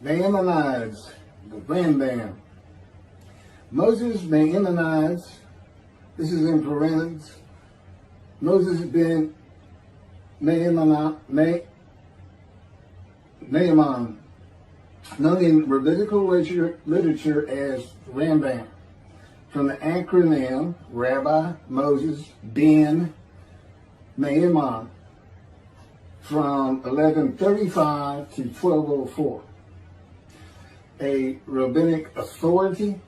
the Maimonides, the Rambam. Moses Maimonides, this is in parentheses, Moses Ben Maimon, known in rabbinical literature as Rambam, from the acronym Rabbi Moses Ben Maimon, from 1135 to 1204. A rabbinic authority,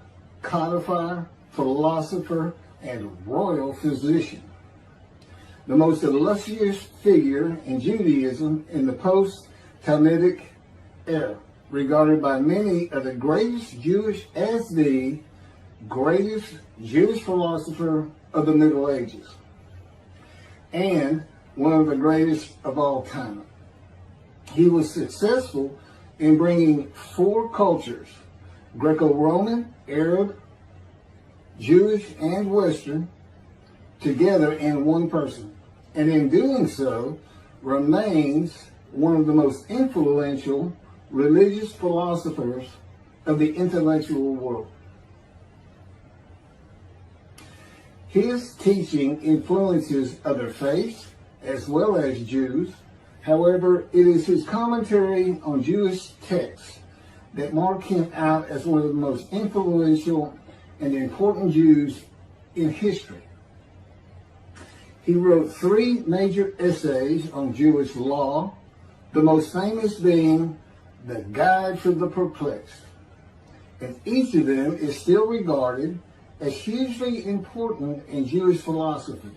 codifier, philosopher, and royal physician. The most illustrious figure in Judaism in the post-talmudic era, regarded by many of the greatest as the greatest Jewish philosopher of the Middle Ages, and one of the greatest of all time. He was successful in bringing four cultures, Greco-Roman, Arab, Jewish, and Western, together in one person, and in doing so remains one of the most influential religious philosophers of the intellectual world. His teaching influences other faiths as well as Jews. However, it is his commentary on Jewish texts that mark him out as one of the most influential and important Jews in history. He wrote three major essays on Jewish law, the most famous being The Guide for the Perplexed. And each of them is still regarded as hugely important in Jewish philosophy.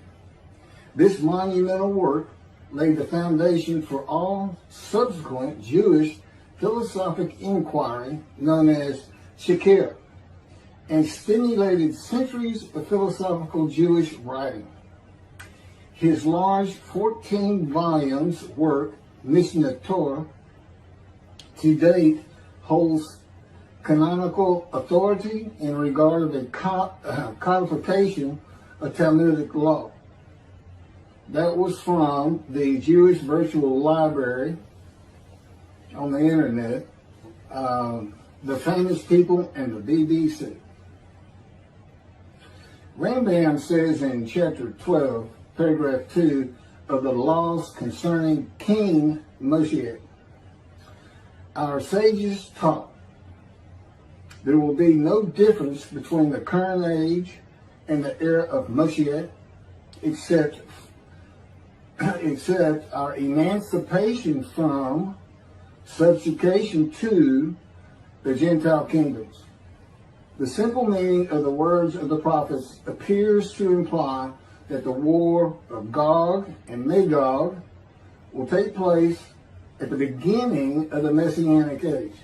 This monumental work laid the foundation for all subsequent Jewish philosophic inquiry known as Chakirah, and stimulated centuries of philosophical Jewish writing. His large 14 volumes work, Mishneh Torah, to date holds canonical authority in regard of the codification of Talmudic law. That was from the Jewish Virtual Library on the internet, the Famous People, and the BBC. Rambam says in chapter 12, paragraph 2 of the laws concerning King Moshiach, our sages taught there will be no difference between the current age and the era of Moshiach, except our emancipation from subjugation to the Gentile kingdoms. The simple meaning of the words of the prophets appears to imply that the war of Gog and Magog will take place at the beginning of the Messianic Age.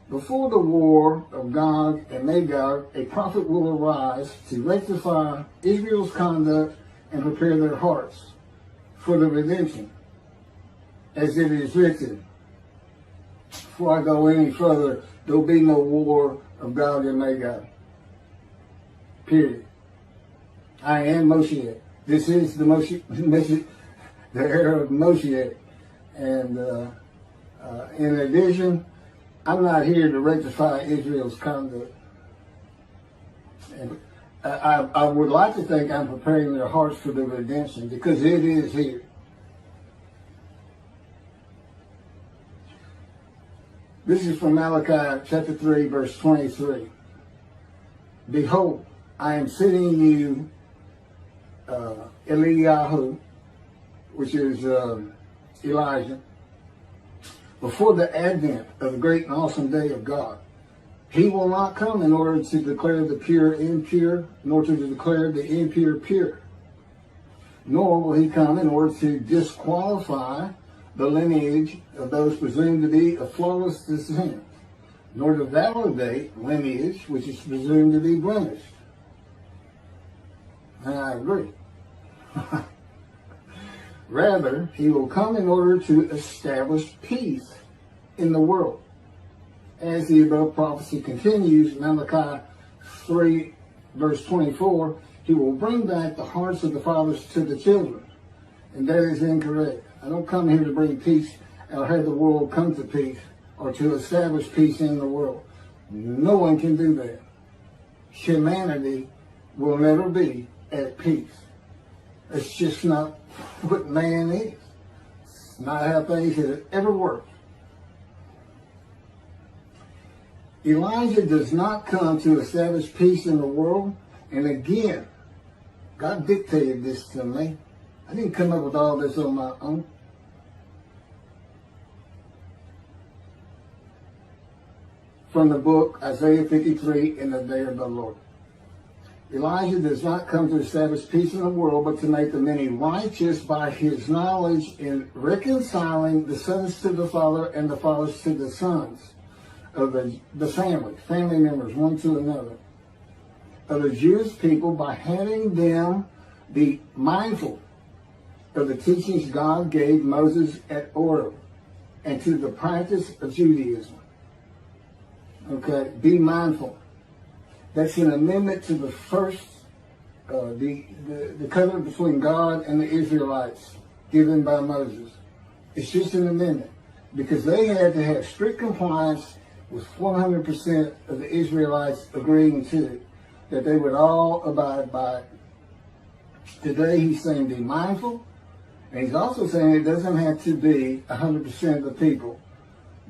Before the war of Gog and Magog, a prophet will arise to rectify Israel's conduct and prepare their hearts for the redemption, as it is written. Before I go any further, there will be no war of Gog and Magog. Period. I am Moshiach. This is the the era of Moshiach. And in addition, I'm not here to rectify Israel's conduct. And I would like to think I'm preparing their hearts for the redemption, because it is here. This is from Malachi chapter 3, verse 23. Behold, I am sending you Eliyahu, which is Elijah, before the advent of the great and awesome day of God. He will not come in order to declare the pure impure, nor to declare the impure pure. Nor will he come in order to disqualify the lineage of those presumed to be of flawless descent, nor to validate lineage which is presumed to be blemished. And I agree. Rather, he will come in order to establish peace in the world. As the above prophecy continues, Malachi 3, verse 24, he will bring back the hearts of the fathers to the children. And that is incorrect. I don't come here to bring peace or have the world come to peace. or to establish peace in the world. No one can do that. Humanity will never be at peace. It's just not what man is. It's not how things have ever worked. Elijah does not come to establish peace in the world. And again, God dictated this to me. I didn't come up with all this on my own. From the book Isaiah 53, In the Day of the Lord. Elijah does not come to establish peace in the world, but to make the many righteous by his knowledge in reconciling the sons to the Father and the fathers to the sons of the family members, one to another, of the Jewish people, by having them be mindful of the teachings God gave Moses at Oreb, and to the practice of Judaism. Okay, be mindful. That's an amendment to the first, the covenant between God and the Israelites given by Moses. It's just an amendment because they had to have strict compliance with 100% of the Israelites agreeing to it, that they would all abide by it. Today he's saying be mindful, and he's also saying it doesn't have to be 100% of the people,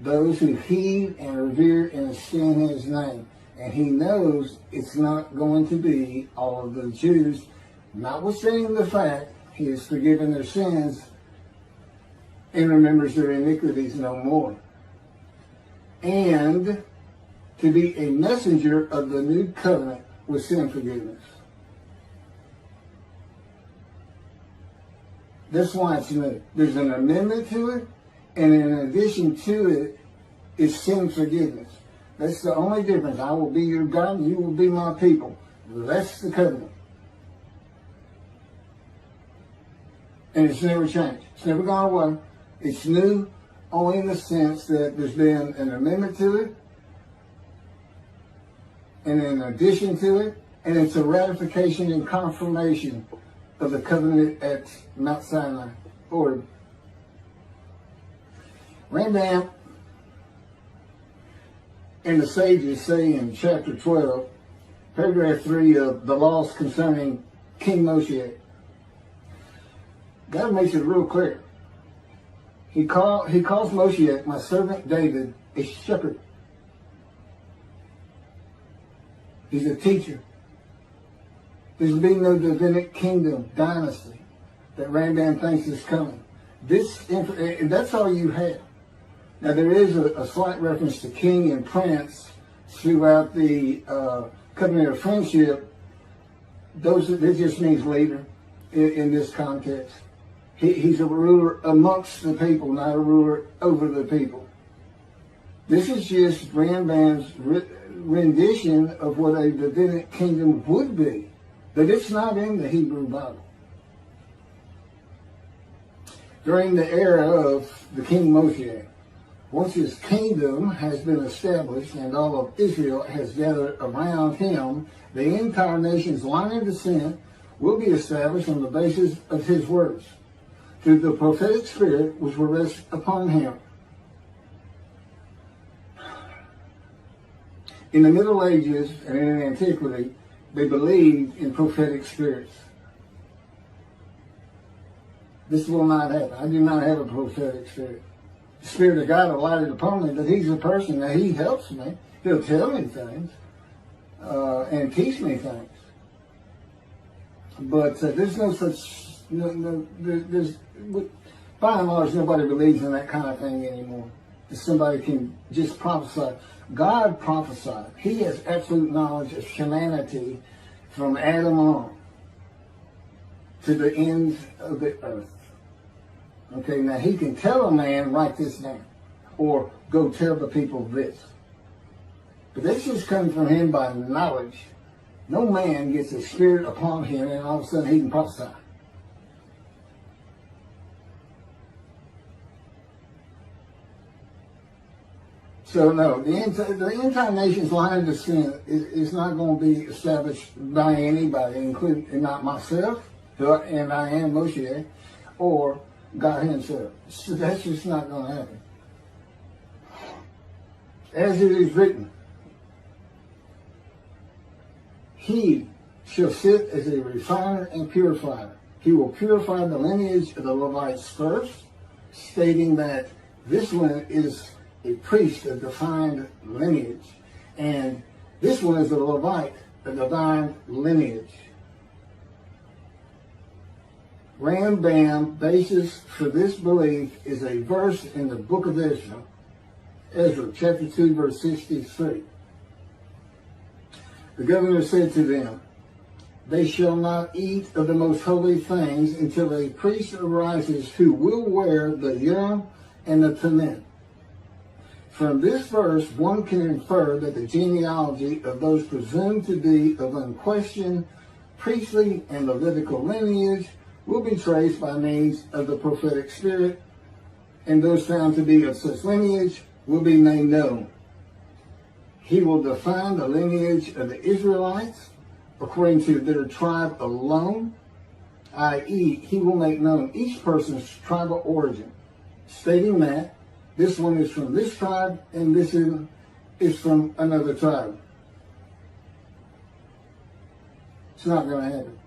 those who heed and revere and esteem his name. And he knows it's not going to be all of the Jews, notwithstanding the fact he has forgiven their sins and remembers their iniquities no more. And to be a messenger of the new covenant with sin forgiveness. That's why it's new. There's an amendment to it, and in addition to it is sin forgiveness. That's the only difference. I will be your God and you will be my people. That's the covenant. And it's never changed. It's never gone away. It's new only in the sense that there's been an amendment to it, and in addition to it, and it's a ratification and confirmation of the covenant at Mount Sinai. Or Rambam and the sages say in chapter 12, paragraph 3 of the laws concerning King Moshiach, God makes it real clear. He calls Moshiach, my servant David, a shepherd. He's a teacher. There's been no Divinic kingdom dynasty that Rambam thinks is coming. And that's all you have. Now there is a slight reference to king and prince throughout the covenant of friendship. That just means leader in this context. He's a ruler amongst the people, not a ruler over the people. This is just Rambam's rendition of what a Divinic kingdom would be, but it's not in the Hebrew Bible. During the era of the King Moshiach, once his kingdom has been established and all of Israel has gathered around him, the entire nation's line of descent will be established on the basis of his words, through the prophetic spirit which will rest upon him. In the Middle Ages and in antiquity, they believed in prophetic spirits. This will not happen. I do not have a prophetic spirit. The Spirit of God alighted upon me, but he's a person that he helps me. He'll tell me things and teach me things. But there's no such, by and large, nobody believes in that kind of thing anymore. Somebody can just prophesy. God prophesied. He has absolute knowledge of humanity from Adam on to the end of the earth. Okay, now he can tell a man, write this down, or go tell the people this. But this just comes from him by knowledge. No man gets a spirit upon him and all of a sudden he can prophesy. So no, the entire nation's line of descent is not going to be established by anybody, including not myself, and I am Moshiach, or God himself. So that's just not going to happen. As it is written, he shall sit as a refiner and purifier. He will purify the lineage of the Levites first, stating that this one is a priest of defined lineage, and this one is a Levite, a divine lineage. Rambam basis for this belief is a verse in the book of Ezra, chapter 2, verse 63. The governor said to them, they shall not eat of the most holy things until a priest arises who will wear the Urim and the Thummim. From this verse, one can infer that the genealogy of those presumed to be of unquestioned priestly and Levitical lineage will be traced by means of the prophetic spirit, and those found to be of such lineage will be made known. He will define the lineage of the Israelites according to their tribe alone, i.e., he will make known each person's tribal origin, stating that this one is from this tribe and this is from another tribe. It's not going to happen.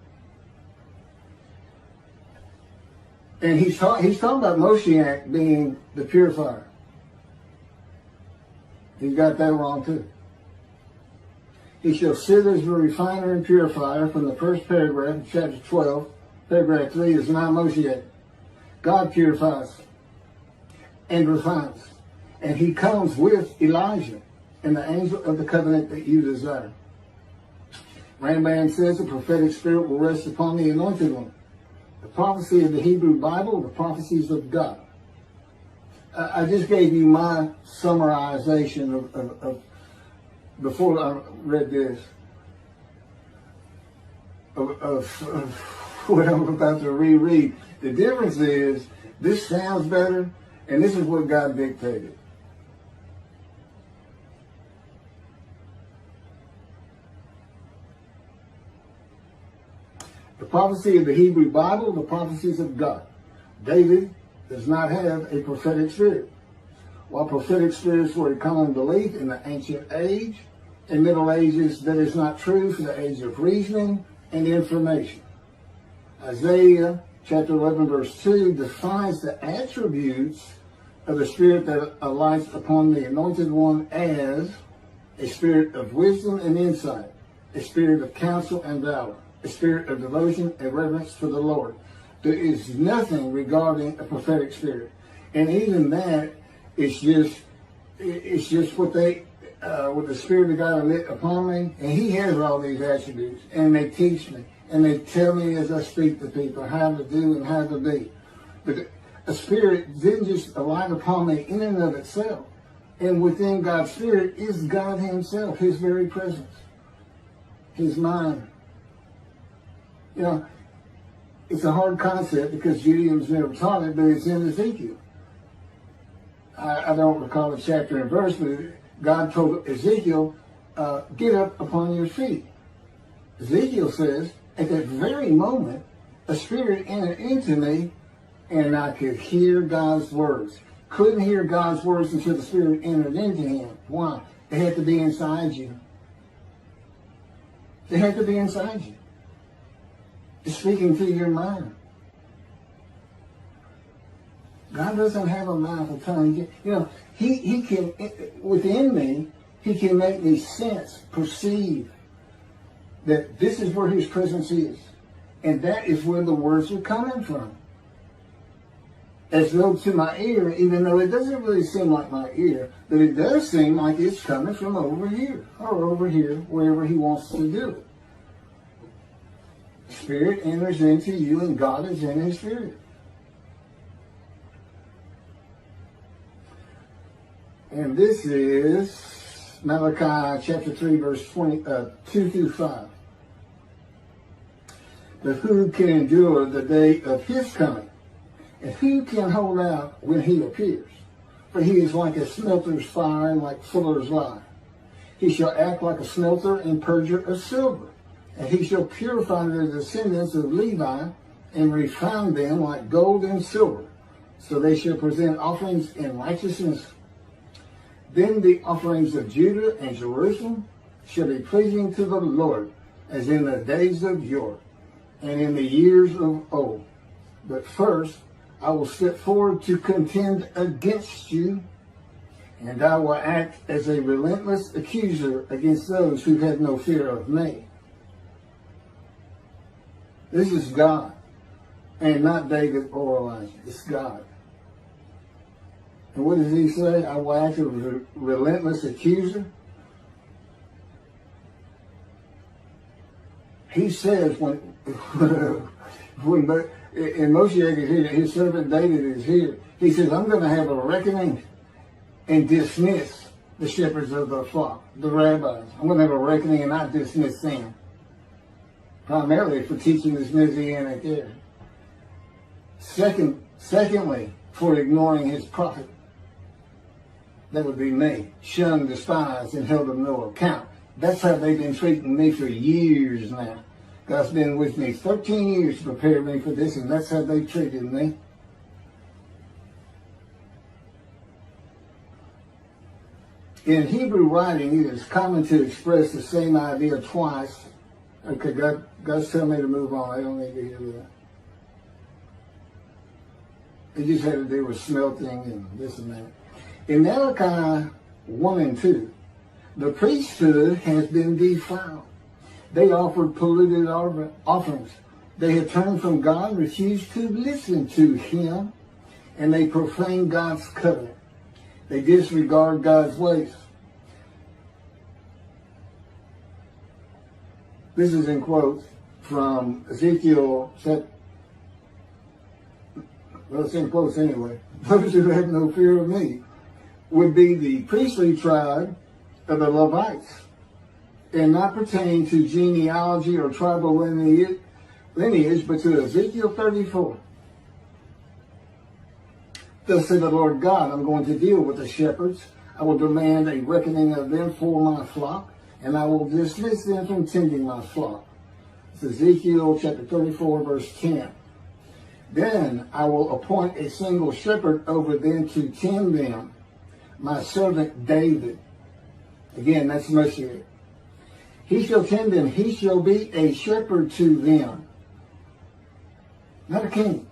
And he's talking about Moshiach being the purifier. He got that wrong too. He shall sit as a refiner and purifier from the first paragraph of chapter 12. Paragraph 3 is not Moshiach. God purifies and refines. And he comes with Elijah and the angel of the covenant that you desire. Rambam says the prophetic spirit will rest upon the anointed one. The prophecy of the Hebrew Bible, the prophecies of God. I just gave you my summarization of before I read this, of what I'm about to reread. The difference is, this sounds better, and this is what God dictated. The prophecy of the Hebrew Bible, the prophecies of God. David does not have a prophetic spirit. While prophetic spirits were a common belief in the ancient age and Middle Ages, that is not true for the age of reasoning and information. Isaiah chapter 11 verse 2 defines the attributes of the spirit that alights upon the anointed one as a spirit of wisdom and insight, a spirit of counsel and valor, a spirit of devotion and reverence for the Lord. There is nothing regarding a prophetic spirit. And even that, it's just what the Spirit of God lit upon me, and he has all these attributes, and they teach me, and they tell me as I speak to people how to do and how to be. But a spirit didn't just alight upon me in and of itself. And within God's spirit is God himself, his very presence, his mind. You know, it's a hard concept because Judaism's never taught it, but it's in Ezekiel. I don't recall the chapter and verse, but God told Ezekiel, get up upon your feet. Ezekiel says, at that very moment, a spirit entered into me, and I could hear God's words. Couldn't hear God's words until the spirit entered into him. Why? It had to be inside you. It had to be inside you. It's speaking through your mind. God doesn't have a mouth or tongue. You know, he can, within me, he can make me sense, perceive that this is where his presence is. And that is where the words are coming from. As though to my ear, even though it doesn't really seem like my ear, but it does seem like it's coming from over here, or over here, wherever he wants to do it. Spirit enters into you, and God is in his spirit. And this is Malachi chapter 3, verse 2 through 5. But who can endure the day of his coming? And who can hold out when he appears? For he is like a smelter's fire and like fuller's lye. He shall act like a smelter and purger of silver. And he shall purify the descendants of Levi and refine them like gold and silver. So they shall present offerings in righteousness. Then the offerings of Judah and Jerusalem shall be pleasing to the Lord, as in the days of yore, and in the years of old. But first I will step forward to contend against you, and I will act as a relentless accuser against those who have no fear of me. This is God, and not David or Elijah. It's God. And what does he say? I will act as a relentless accuser. He says when Moshiach is here, his servant David is here, he says, I'm going to have a reckoning and dismiss the shepherds of the flock, the rabbis. I'm going to have a reckoning and not dismiss them. Primarily for teaching this Messianic Era. Secondly, for ignoring his prophet. That would be me, shunned, despised, and held of no account. That's how they've been treating me for years now. God's been with me 13 years to prepare me for this, and that's how they treated me. In Hebrew writing, it is common to express the same idea twice. Okay, God's telling me to move on. I don't need to hear that. It just had to do with smelting and this and that. In Malachi 1 and 2, the priesthood has been defiled. They offered polluted offerings. They had turned from God, refused to listen to him, and they profaned God's covenant. They disregard God's ways. This is in quotes from Ezekiel. Well, it's in quotes anyway. Those who have no fear of me would be the priestly tribe of the Levites, and not pertain to genealogy or tribal lineage, but to Ezekiel 34. Thus said the Lord God, I'm going to deal with the shepherds. I will demand a reckoning of them for my flock, and I will dismiss them from tending my flock. It's Ezekiel chapter 34, verse 10. Then I will appoint a single shepherd over them to tend them, my servant David. Again, that's Moshiach. He shall tend them. He shall be a shepherd to them. Not a king.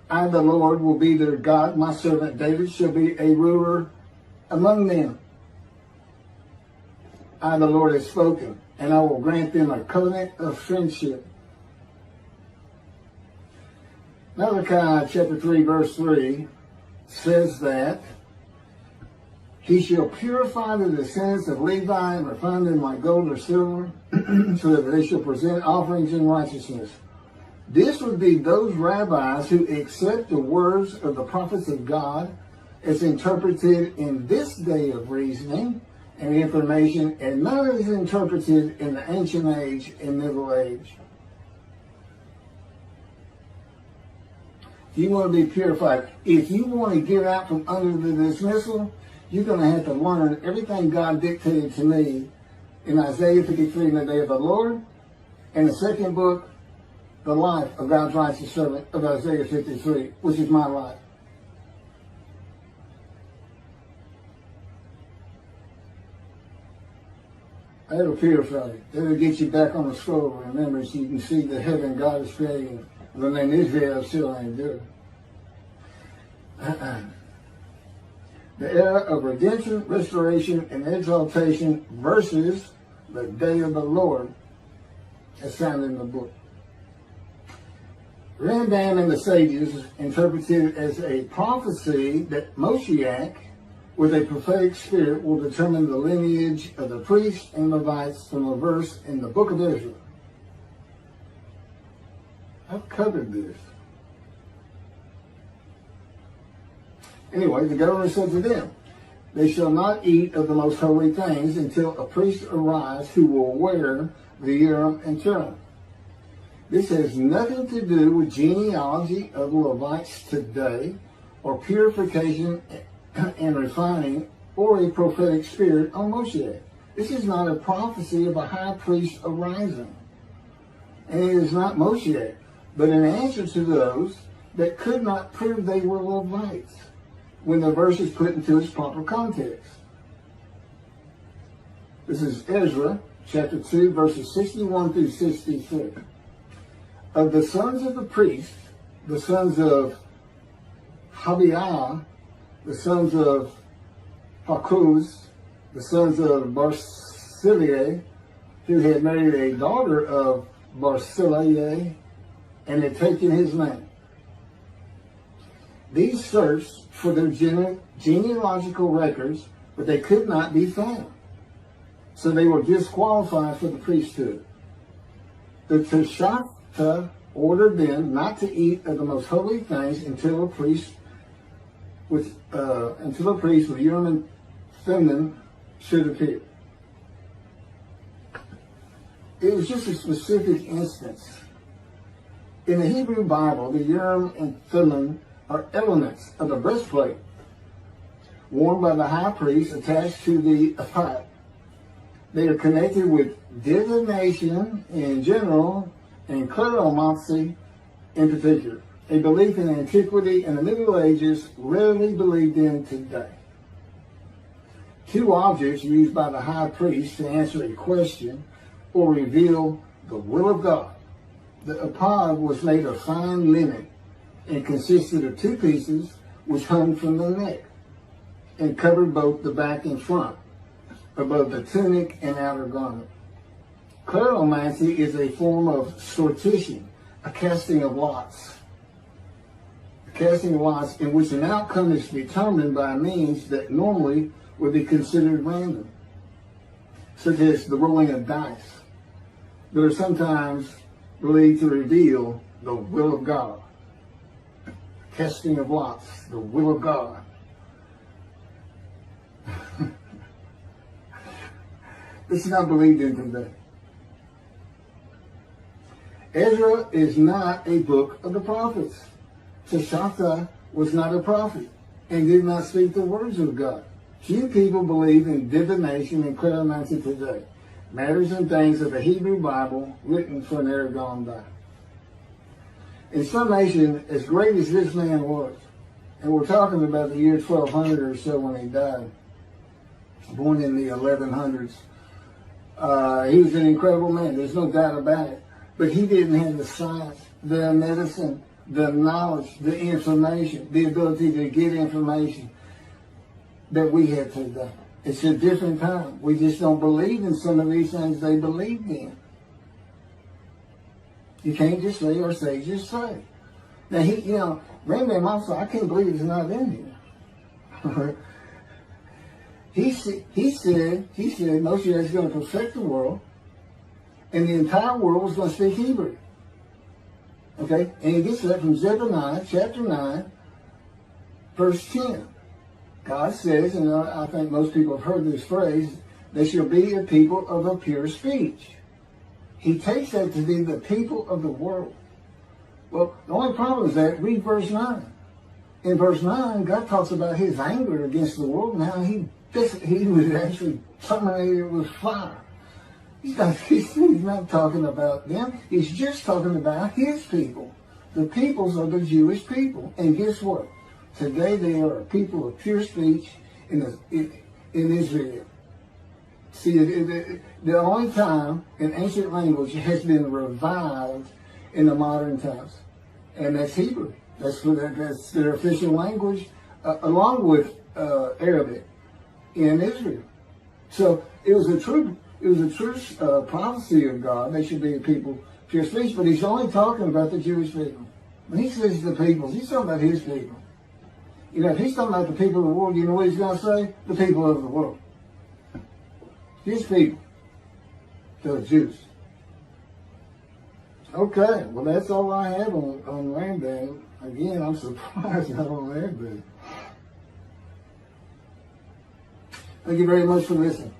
I, the Lord, will be their God. My servant David shall be a ruler among them. I, the Lord, have spoken, and I will grant them a covenant of friendship. Malachi chapter 3, verse 3 says that he shall purify the descendants of Levi and refine them like gold or silver, so that they shall present offerings in righteousness. This would be those rabbis who accept the words of the prophets of God as interpreted in this day of reasoning and information, and not as interpreted in the ancient age and middle age. You want to be purified. If you want to get out from under the dismissal, you're going to have to learn everything God dictated to me in Isaiah 53 in the day of the Lord, and the second book, the life of God's righteous servant of Isaiah 53, which is my life. That'll purify you. That'll get you back on the scroll. Remember, so you can see the heaven God is creating. The name Israel still ain't good. The era of redemption, restoration, and exaltation versus the day of the Lord, as found in the book. Rambam and the sages interpreted it as a prophecy that Moshiach, with a prophetic spirit, will determine the lineage of the priests and Levites from a verse in the book of Israel. I've covered this. Anyway, the governor said to them, they shall not eat of the most holy things until a priest arise who will wear the Urim and Thummim. This has nothing to do with genealogy of the Levites today, or purification and refining, or a prophetic spirit on Moshiach. This is not a prophecy of a high priest arising. And it is not Moshiach, but an answer to those that could not prove they were Levites. when the verse is put into its proper context. This is Ezra, chapter 2, verses 61 through 63. Of the sons of the priests, the sons of Habiah, the sons of Hakuz, the sons of Barzillai, who had married a daughter of Barzillai and had taken his name. These searched for their genealogical records, but they could not be found. So they were disqualified for the priesthood. The Teshachta ordered them not to eat of the most holy things until a priest with Urim and Thummim should appear. It was just a specific instance. In the Hebrew Bible, the Urim and Thummim are elements of the breastplate worn by the high priest attached to the ephod. They are connected with divination in general and cleromancy in particular, a belief in antiquity and the Middle Ages rarely believed in today. Two objects used by the high priest to answer a question or reveal the will of God. The ephod was made of fine linen and consisted of two pieces which hung from the neck and covered both the back and front, above the tunic and outer garment. Cleromancy is a form of sortition, a casting of lots. A casting of lots in which an outcome is determined by means that normally would be considered random, such as the rolling of dice. They are sometimes believed to reveal the will of God. Casting of lots, the will of God. This is not believed in today. Ezra is not a book of the prophets. Teshachta was not a prophet and did not speak the words of God. Few people believe in divination and cleromancy today, matters and things of the Hebrew Bible written for an era gone by. In summation, as great as this man was, and we're talking about the year 1200 or so when he died, born in the 1100s, he was an incredible man. There's no doubt about it. But he didn't have the science, the medicine, the knowledge, the information, the ability to get information that we have today. It's a different time. We just don't believe in some of these things they believed in. You can't just say or say, just say. Now, Rambam also, I can't believe it's not in here. He said Moshiach is going to perfect the world, and the entire world was going to speak Hebrew. Okay? And he gets that from Zephaniah chapter 9, verse 10. God says, and I think most people have heard this phrase, they shall be a people of a pure speech. He takes that to be the people of the world. Well, the only problem is that, read verse 9. In verse 9, God talks about his anger against the world and how he was actually terminated with fire. He's not talking about them. He's just talking about his people. The peoples are the Jewish people. And guess what? Today they are a people of pure speech in Israel. See, the only time an ancient language has been revived in the modern times, and that's Hebrew. That's their official language, along with Arabic in Israel. So it was a true prophecy of God. They should be a people of pure speech, but he's only talking about the Jewish people. When he says the peoples, he's talking about his people. If he's talking about the people of the world, you know what he's going to say? The people of the world. His people. The Jews. Okay, well that's all I have on Rambam. Again, I'm surprised I don't have that. Thank you very much for listening.